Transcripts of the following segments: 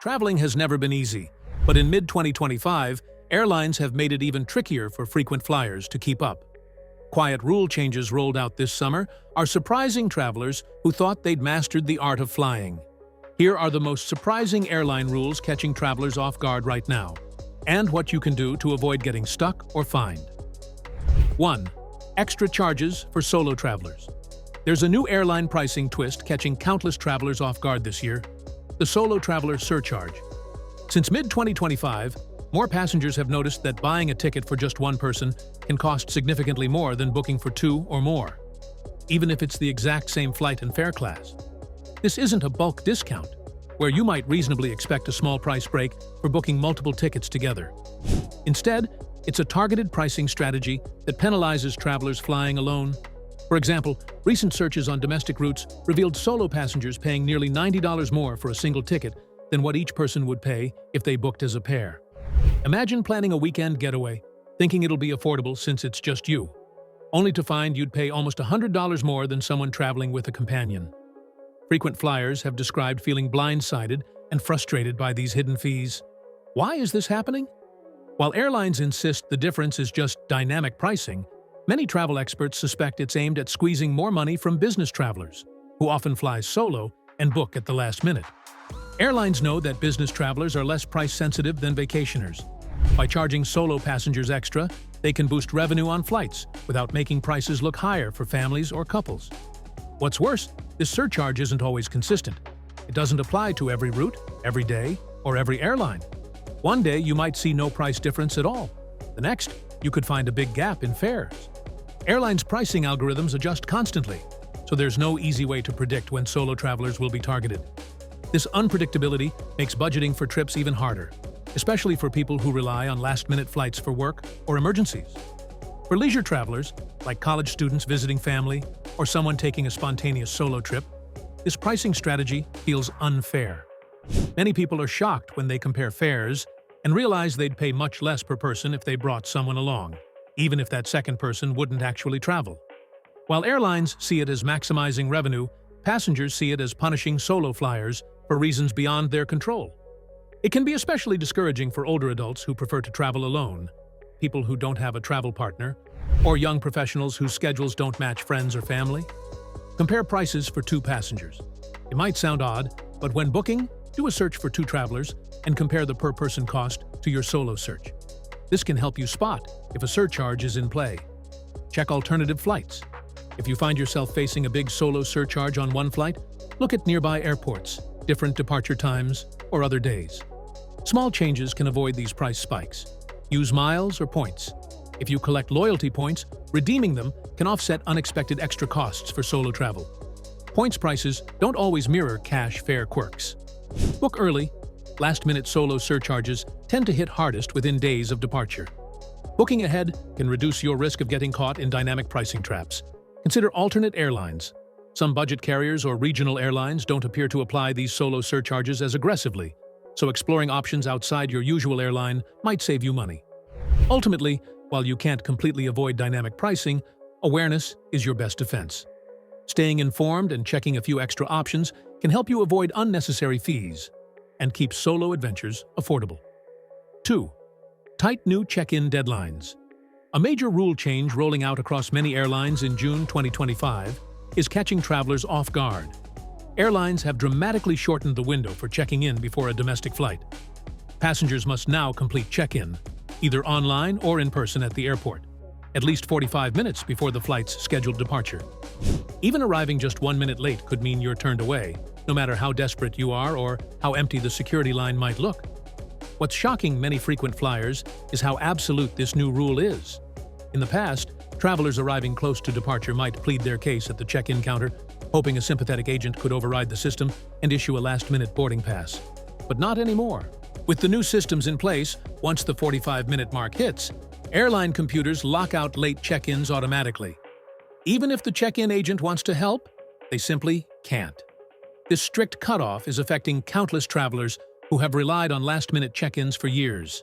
Traveling has never been easy, but in mid-2025, airlines have made it even trickier for frequent flyers to keep up. Quiet rule changes rolled out this summer are surprising travelers who thought they'd mastered the art of flying. Here are the most surprising airline rules catching travelers off guard right now, and what you can do to avoid getting stuck or fined. 1. Extra charges for solo travelers. There's a new airline pricing twist catching countless travelers off guard this year: the solo traveler surcharge. Since mid-2025, more passengers have noticed that buying a ticket for just one person can cost significantly more than booking for two or more, even if it's the exact same flight and fare class. This isn't a bulk discount, where you might reasonably expect a small price break for booking multiple tickets together. Instead, it's a targeted pricing strategy that penalizes travelers flying alone. For example, recent searches on domestic routes revealed solo passengers paying nearly $90 more for a single ticket than what each person would pay if they booked as a pair. Imagine planning a weekend getaway, thinking it'll be affordable since it's just you, only to find you'd pay almost $100 more than someone traveling with a companion. Frequent flyers have described feeling blindsided and frustrated by these hidden fees. Why is this happening? While airlines insist the difference is just dynamic pricing, many travel experts suspect it's aimed at squeezing more money from business travelers, who often fly solo and book at the last minute. Airlines know that business travelers are less price-sensitive than vacationers. By charging solo passengers extra, they can boost revenue on flights without making prices look higher for families or couples. What's worse, this surcharge isn't always consistent. It doesn't apply to every route, every day, or every airline. One day you might see no price difference at all. The next, you could find a big gap in fares. Airlines' pricing algorithms adjust constantly, so there's no easy way to predict when solo travelers will be targeted. This unpredictability makes budgeting for trips even harder, especially for people who rely on last-minute flights for work or emergencies. For leisure travelers, like college students visiting family or someone taking a spontaneous solo trip, this pricing strategy feels unfair. Many people are shocked when they compare fares and realize they'd pay much less per person if they brought someone along, even if that second person wouldn't actually travel. While airlines see it as maximizing revenue, passengers see it as punishing solo flyers for reasons beyond their control. It can be especially discouraging for older adults who prefer to travel alone, people who don't have a travel partner, or young professionals whose schedules don't match friends or family. Compare prices for two passengers. It might sound odd, but when booking, do a search for two travelers and compare the per-person cost to your solo search. This can help you spot if a surcharge is in play. Check alternative flights. If you find yourself facing a big solo surcharge on one flight, look at nearby airports, different departure times, or other days. Small changes can avoid these price spikes. Use miles or points. If you collect loyalty points, redeeming them can offset unexpected extra costs for solo travel. Points prices don't always mirror cash fare quirks. Book early. Last-minute solo surcharges tend to hit hardest within days of departure. Booking ahead can reduce your risk of getting caught in dynamic pricing traps. Consider alternate airlines. Some budget carriers or regional airlines don't appear to apply these solo surcharges as aggressively, so exploring options outside your usual airline might save you money. Ultimately, while you can't completely avoid dynamic pricing, awareness is your best defense. Staying informed and checking a few extra options can help you avoid unnecessary fees and keep solo adventures affordable. 2. Tight new check-in deadlines. A major rule change rolling out across many airlines in June 2025 is catching travelers off guard. Airlines have dramatically shortened the window for checking in before a domestic flight. Passengers must now complete check-in, either online or in person at the airport, at least 45 minutes before the flight's scheduled departure. Even arriving just 1 minute late could mean you're turned away, no matter how desperate you are or how empty the security line might look. What's shocking many frequent flyers is how absolute this new rule is. In the past, travelers arriving close to departure might plead their case at the check-in counter, hoping a sympathetic agent could override the system and issue a last-minute boarding pass. But not anymore. With the new systems in place, once the 45-minute mark hits, airline computers lock out late check-ins automatically. Even if the check-in agent wants to help, they simply can't. This strict cutoff is affecting countless travelers who have relied on last-minute check-ins for years.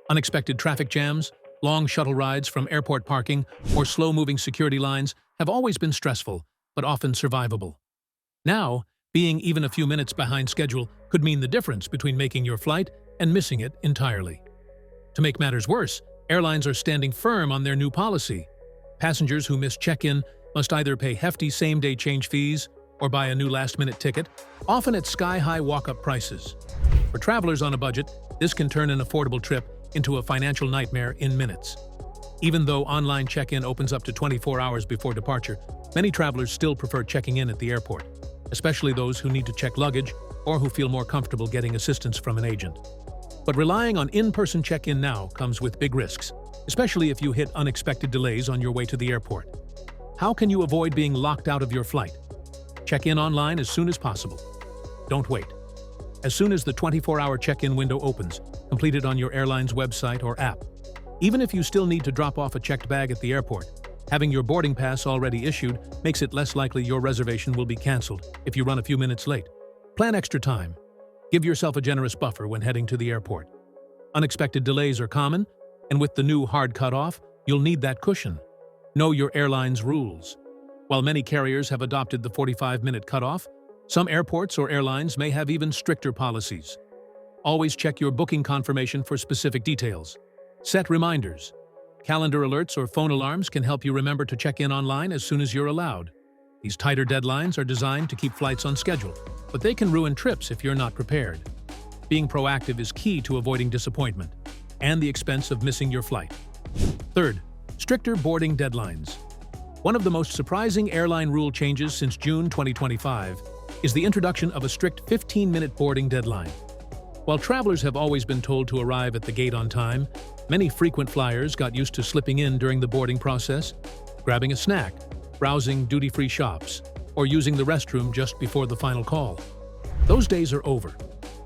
Unexpected traffic jams, long shuttle rides from airport parking, or slow-moving security lines have always been stressful, but often survivable. Now, Being even a few minutes behind schedule could mean the difference between making your flight and missing it entirely. To make matters worse, airlines are standing firm on their new policy. Passengers who miss check-in must either pay hefty same-day change fees or buy a new last-minute ticket, often at sky-high walk-up prices. For travelers on a budget, this can turn an affordable trip into a financial nightmare in minutes. Even though online check-in opens up to 24 hours before departure, many travelers still prefer checking in at the airport, especially those who need to check luggage or who feel more comfortable getting assistance from an agent. But relying on in-person check-in now comes with big risks, especially if you hit unexpected delays on your way to the airport. How can you avoid being locked out of your flight? Check in online as soon as possible. Don't wait. As soon as the 24-hour check-in window opens, complete it on your airline's website or app. Even if you still need to drop off a checked bag at the airport, having your boarding pass already issued makes it less likely your reservation will be canceled if you run a few minutes late. Plan extra time. Give yourself a generous buffer when heading to the airport. Unexpected delays are common, and with the new hard cutoff, you'll need that cushion. Know your airline's rules. While many carriers have adopted the 45-minute cutoff, some airports or airlines may have even stricter policies. Always check your booking confirmation for specific details. Set reminders. Calendar alerts or phone alarms can help you remember to check in online as soon as you're allowed. These tighter deadlines are designed to keep flights on schedule, but they can ruin trips if you're not prepared. Being proactive is key to avoiding disappointment and the expense of missing your flight. Third, stricter boarding deadlines. One of the most surprising airline rule changes since June 2025 is the introduction of a strict 15-minute boarding deadline. While travelers have always been told to arrive at the gate on time, many frequent flyers got used to slipping in during the boarding process, grabbing a snack, browsing duty-free shops, or using the restroom just before the final call. Those days are over.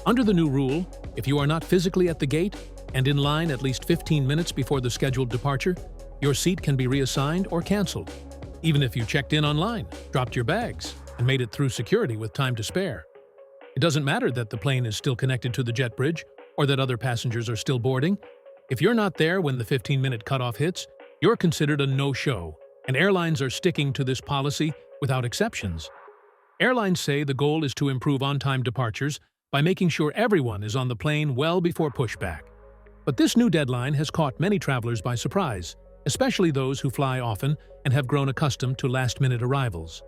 Under the new rule, if you are not physically at the gate and in line at least 15 minutes before the scheduled departure, your seat can be reassigned or canceled, even if you checked in online, dropped your bags, and made it through security with time to spare. It doesn't matter that the plane is still connected to the jet bridge or that other passengers are still boarding. If you're not there when the 15-minute cutoff hits, you're considered a no-show, and airlines are sticking to this policy without exceptions. Airlines say the goal is to improve on-time departures by making sure everyone is on the plane well before pushback. But this new deadline has caught many travelers by surprise, especially those who fly often and have grown accustomed to last-minute arrivals.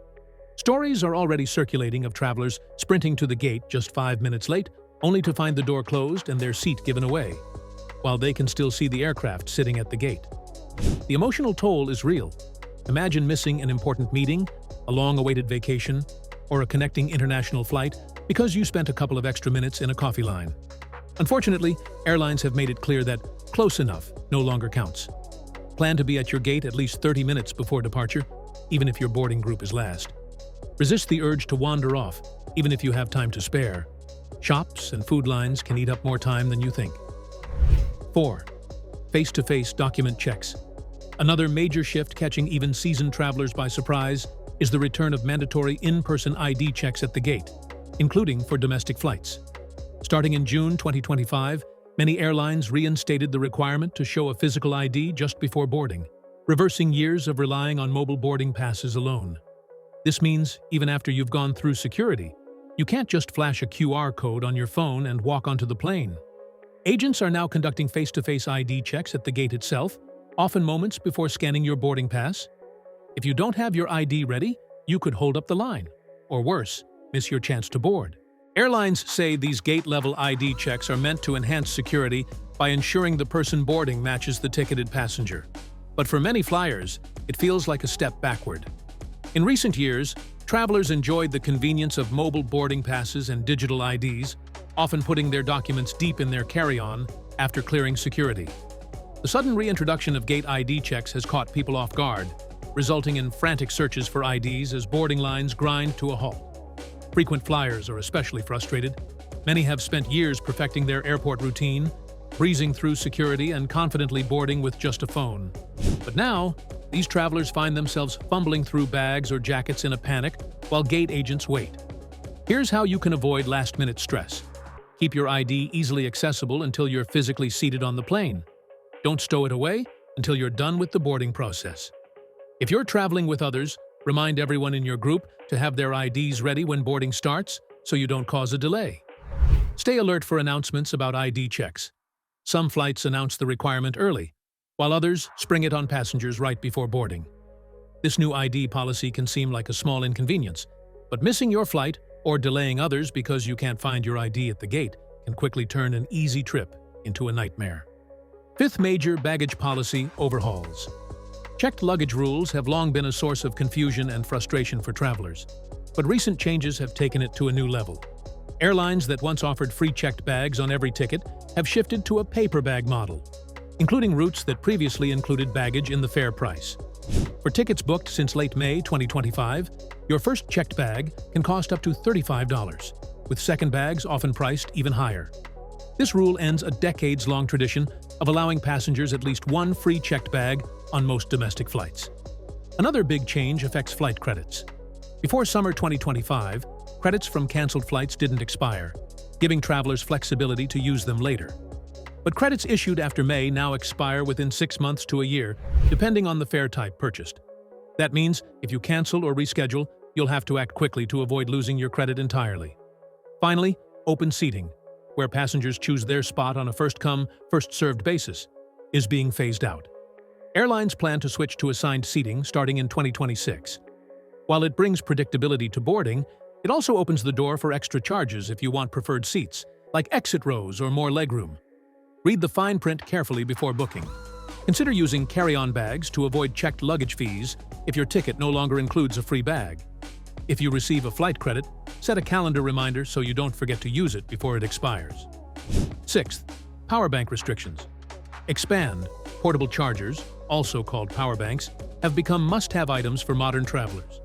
Stories are already circulating of travelers sprinting to the gate just 5 minutes late, only to find the door closed and their seat given away, while they can still see the aircraft sitting at the gate. The emotional toll is real. Imagine missing an important meeting, a long-awaited vacation, or a connecting international flight because you spent a couple of extra minutes in a coffee line. Unfortunately, airlines have made it clear that close enough no longer counts. Plan to be at your gate at least 30 minutes before departure, even if your boarding group is last. Resist the urge to wander off, even if you have time to spare. Shops and food lines can eat up more time than you think. 4. Face-to-face document checks. Another major shift catching even seasoned travelers by surprise is the return of mandatory in-person ID checks at the gate, including for domestic flights. Starting in June 2025, many airlines reinstated the requirement to show a physical ID just before boarding, reversing years of relying on mobile boarding passes alone. This means, even after you've gone through security, you can't just flash a QR code on your phone and walk onto the plane. Agents are now conducting face-to-face ID checks at the gate itself, often moments before scanning your boarding pass. If you don't have your ID ready, you could hold up the line, or worse, miss your chance to board. Airlines say these gate-level ID checks are meant to enhance security by ensuring the person boarding matches the ticketed passenger. But for many flyers, it feels like a step backward. In recent years, travelers enjoyed the convenience of mobile boarding passes and digital IDs, often putting their documents deep in their carry-on after clearing security. The sudden reintroduction of gate ID checks has caught people off guard, resulting in frantic searches for IDs as boarding lines grind to a halt. Frequent flyers are especially frustrated. Many have spent years perfecting their airport routine, breezing through security and confidently boarding with just a phone. But now, these travelers find themselves fumbling through bags or jackets in a panic while gate agents wait. Here's how you can avoid last-minute stress. Keep your ID easily accessible until you're physically seated on the plane. Don't stow it away until you're done with the boarding process. If you're traveling with others, Remind everyone in your group to have their IDs ready when boarding starts so you don't cause a delay. Stay alert for announcements about ID checks. Some flights announce the requirement early, while others spring it on passengers right before boarding. This new ID policy can seem like a small inconvenience, but missing your flight or delaying others because you can't find your ID at the gate can quickly turn an easy trip into a nightmare. Fifth major baggage policy: overhauls. Checked luggage rules have long been a source of confusion and frustration for travelers, but recent changes have taken it to a new level. Airlines that once offered free checked bags on every ticket have shifted to a paper bag model, including routes that previously included baggage in the fare price. For tickets booked since late May 2025, your first checked bag can cost up to $35, with second bags often priced even higher. This rule ends a decades-long tradition of allowing passengers at least one free checked bag on most domestic flights. Another big change affects flight credits. Before summer 2025, credits from canceled flights didn't expire, giving travelers flexibility to use them later. But credits issued after May now expire within 6 months to a year, depending on the fare type purchased. That means if you cancel or reschedule, you'll have to act quickly to avoid losing your credit entirely. Finally, open seating, where passengers choose their spot on a first-come, first-served basis, is being phased out. Airlines plan to switch to assigned seating starting in 2026. While it brings predictability to boarding, it also opens the door for extra charges if you want preferred seats, like exit rows or more legroom. Read the fine print carefully before booking. Consider using carry-on bags to avoid checked luggage fees if your ticket no longer includes a free bag. If you receive a flight credit, set a calendar reminder so you don't forget to use it before it expires. Sixth, power bank restrictions. Expand, portable chargers, also called power banks, have become must-have items for modern travelers.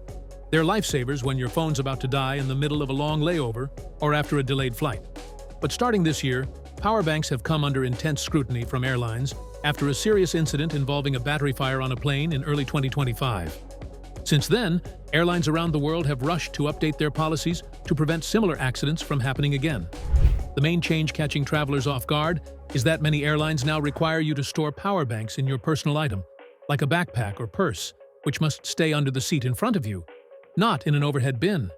They're lifesavers when your phone's about to die in the middle of a long layover or after a delayed flight. But starting this year, power banks have come under intense scrutiny from airlines after a serious incident involving a battery fire on a plane in early 2025. Since then, airlines around the world have rushed to update their policies to prevent similar accidents from happening again. The main change catching travelers off guard is that many airlines now require you to store power banks in your personal item, like a backpack or purse, which must stay under the seat in front of you, not in an overhead bin.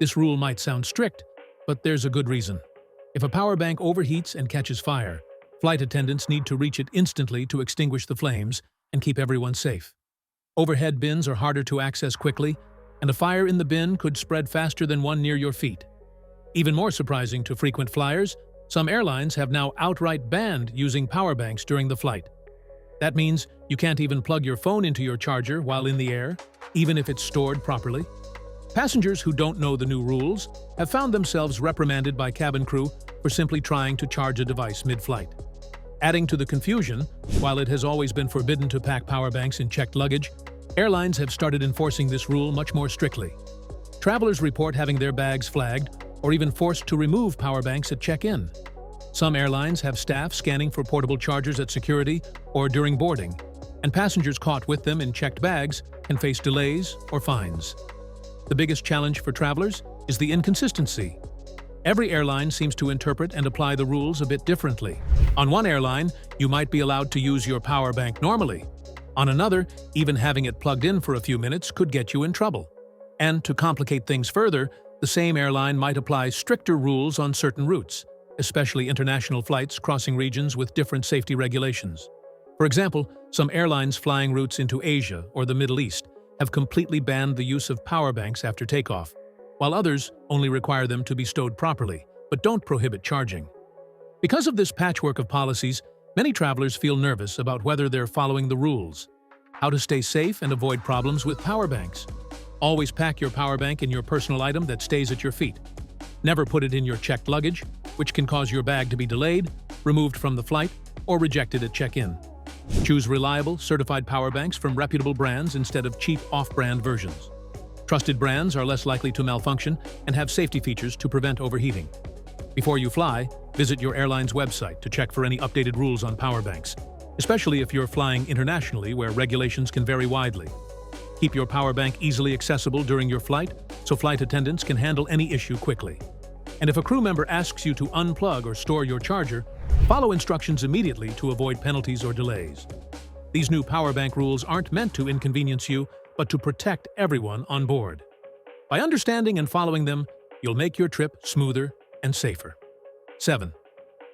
This rule might sound strict, but there's a good reason. If a power bank overheats and catches fire, flight attendants need to reach it instantly to extinguish the flames and keep everyone safe. Overhead bins are harder to access quickly, and a fire in the bin could spread faster than one near your feet. Even more surprising to frequent flyers, some airlines have now outright banned using power banks during the flight. That means you can't even plug your phone into your charger while in the air, even if it's stored properly. Passengers who don't know the new rules have found themselves reprimanded by cabin crew for simply trying to charge a device mid-flight. Adding to the confusion, while it has always been forbidden to pack power banks in checked luggage, airlines have started enforcing this rule much more strictly. Travelers report having their bags flagged or even forced to remove power banks at check-in. Some airlines have staff scanning for portable chargers at security or during boarding, and passengers caught with them in checked bags can face delays or fines. The biggest challenge for travelers is the inconsistency. Every airline seems to interpret and apply the rules a bit differently. On one airline, you might be allowed to use your power bank normally. On another, even having it plugged in for a few minutes could get you in trouble. And to complicate things further, the same airline might apply stricter rules on certain routes, especially international flights crossing regions with different safety regulations. For example, some airlines flying routes into Asia or the Middle East have completely banned the use of power banks after takeoff, while others only require them to be stowed properly, but don't prohibit charging. Because of this patchwork of policies, many travelers feel nervous about whether they're following the rules. How to stay safe and avoid problems with power banks. Always pack your power bank in your personal item that stays at your feet. Never put it in your checked luggage, which can cause your bag to be delayed, removed from the flight, or rejected at check-in. Choose reliable, certified power banks from reputable brands instead of cheap off-brand versions. Trusted brands are less likely to malfunction and have safety features to prevent overheating. Before you fly, visit your airline's website to check for any updated rules on power banks, especially if you're flying internationally where regulations can vary widely. Keep your power bank easily accessible during your flight so flight attendants can handle any issue quickly. And if a crew member asks you to unplug or store your charger, follow instructions immediately to avoid penalties or delays. These new power bank rules aren't meant to inconvenience you, but to protect everyone on board. By understanding and following them, you'll make your trip smoother and safer. 7.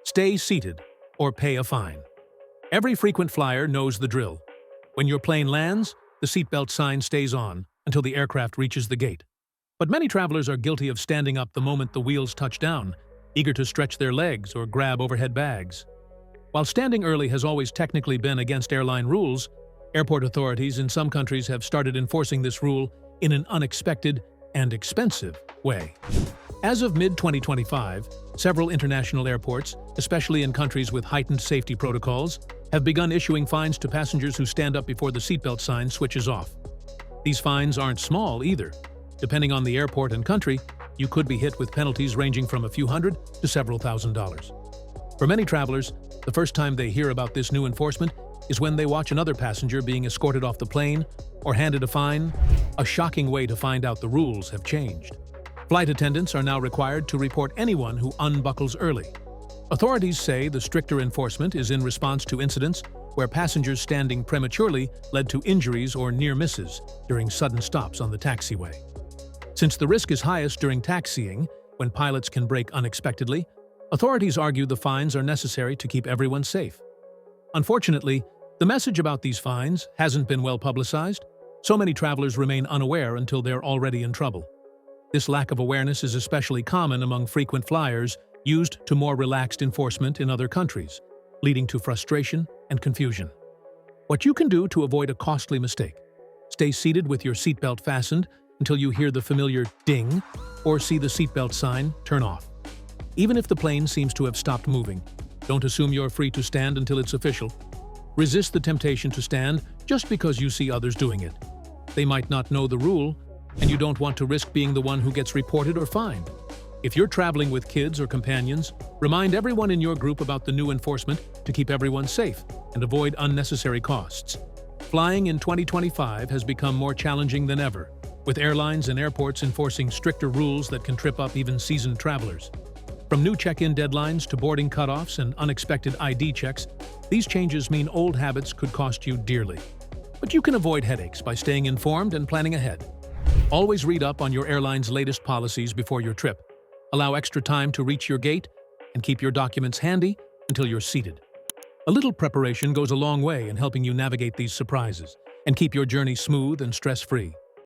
Stay seated or pay a fine. Every frequent flyer knows the drill. When your plane lands, the seatbelt sign stays on until the aircraft reaches the gate. But many travelers are guilty of standing up the moment the wheels touch down, eager to stretch their legs or grab overhead bags. While standing early has always technically been against airline rules, airport authorities in some countries have started enforcing this rule in an unexpected and expensive way. As of mid-2025, several international airports, especially in countries with heightened safety protocols, have begun issuing fines to passengers who stand up before the seatbelt sign switches off. These fines aren't small either. Depending on the airport and country, you could be hit with penalties ranging from a few hundred to several $1,000s. For many travelers, the first time they hear about this new enforcement is when they watch another passenger being escorted off the plane or handed a fine. A shocking way to find out the rules have changed. Flight attendants are now required to report anyone who unbuckles early. Authorities say the stricter enforcement is in response to incidents where passengers standing prematurely led to injuries or near misses during sudden stops on the taxiway. Since the risk is highest during taxiing, when pilots can brake unexpectedly, authorities argue the fines are necessary to keep everyone safe. Unfortunately, the message about these fines hasn't been well publicized, so many travelers remain unaware until they're already in trouble. This lack of awareness is especially common among frequent flyers used to more relaxed enforcement in other countries, leading to frustration and confusion. What you can do to avoid a costly mistake: stay seated with your seatbelt fastened until you hear the familiar ding or see the seatbelt sign turn off. Even if the plane seems to have stopped moving, don't assume you're free to stand until it's official. Resist the temptation to stand just because you see others doing it. They might not know the rule, and you don't want to risk being the one who gets reported or fined. If you're traveling with kids or companions, remind everyone in your group about the new enforcement to keep everyone safe and avoid unnecessary costs. Flying in 2025 has become more challenging than ever, with airlines and airports enforcing stricter rules that can trip up even seasoned travelers. From new check-in deadlines to boarding cutoffs and unexpected ID checks, these changes mean old habits could cost you dearly. But you can avoid headaches by staying informed and planning ahead. Always read up on your airline's latest policies before your trip. Allow extra time to reach your gate, and keep your documents handy until you're seated. A little preparation goes a long way in helping you navigate these surprises and keep your journey smooth and stress-free.